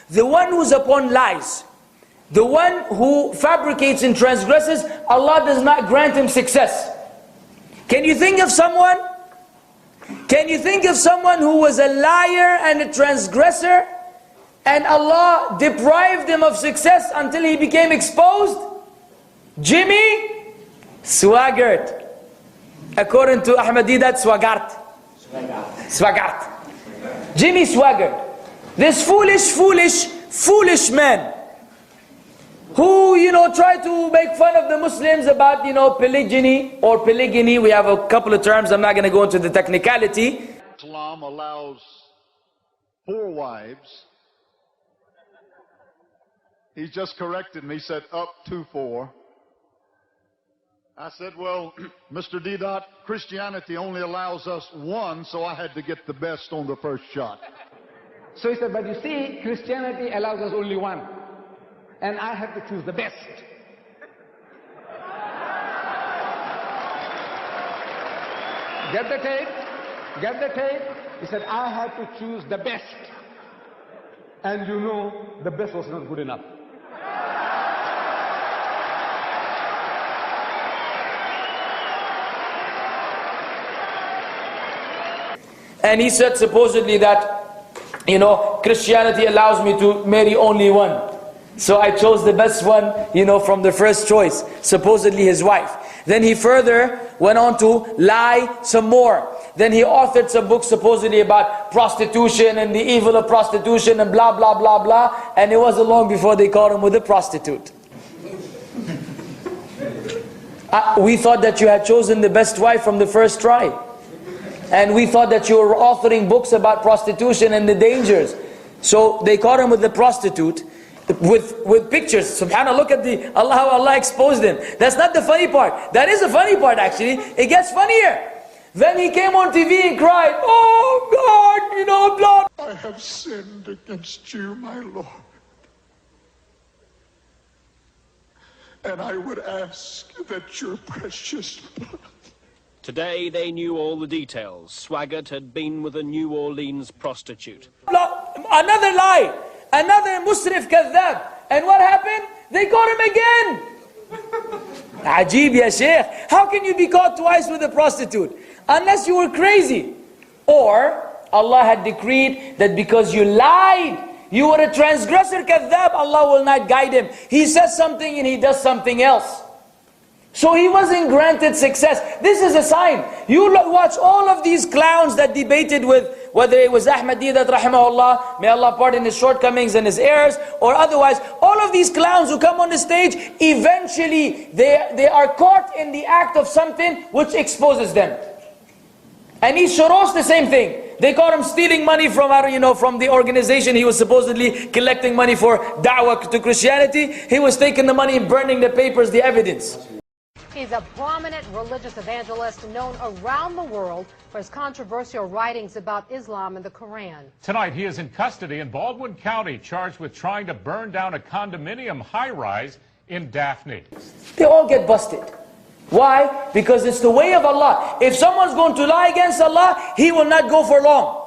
The one who's upon lies, the one who fabricates and transgresses, Allah does not grant him success. Can you think of someone? Can you think of someone who was a liar and a transgressor, and Allah deprived him of success until he became exposed? Jimmy Swaggart. According to Ahmadi, that's Swaggart. Swaggart. Jimmy Swaggart. This foolish man who, tried to make fun of the Muslims about, polygyny or polygamy. We have a couple of terms, I'm not going to go into the technicality. Islam allows 4 wives. He just corrected me, said up to 4. I said, well, Mr. D-Dot, Christianity only allows us 1, so I had to get the best on the first shot. So he said, but you see, Christianity allows us only 1, and I have to choose the best. Get the tape? Get the tape? He said, I had to choose the best. And the best was not good enough. And he said supposedly that, Christianity allows me to marry only 1. So I chose the best one, from the first choice, supposedly his wife. Then he further went on to lie some more. Then he authored some books supposedly about prostitution and the evil of prostitution and blah, blah, blah, blah. And it wasn't long before they caught him with a prostitute. We thought that you had chosen the best wife from the first try. And we thought that you were authoring books about prostitution and the dangers. So they caught him with the prostitute with pictures. Subhanallah, look at how Allah exposed him. That's not the funny part. That is the funny part actually. It gets funnier. Then he came on TV and cried, oh God, blah. I have sinned against you, my Lord. And I would ask that your precious blood. Today they knew all the details. Swaggart had been with a New Orleans prostitute. Another lie. Another Musrif Kadhab. And what happened? They caught him again. Ajib ya Shaykh. How can you be caught twice with a prostitute? Unless you were crazy. Or Allah had decreed that because you lied, you were a transgressor Kadhab, Allah will not guide him. He says something and he does something else. So he wasn't granted success. This is a sign. You watch all of these clowns that debated with, whether it was Ahmad Didat rahimahullah, may Allah pardon his shortcomings and his errors, or otherwise, all of these clowns who come on the stage, eventually they are caught in the act of something which exposes them. And he Shuros the same thing. They caught him stealing money from the organization he was supposedly collecting money for da'wah to Christianity. He was taking the money and burning the papers, the evidence. He's a prominent religious evangelist known around the world for his controversial writings about Islam and the Quran. Tonight, he is in custody in Baldwin County, charged with trying to burn down a condominium high-rise in Daphne. They all get busted. Why? Because it's the way of Allah. If someone's going to lie against Allah, he will not go for long.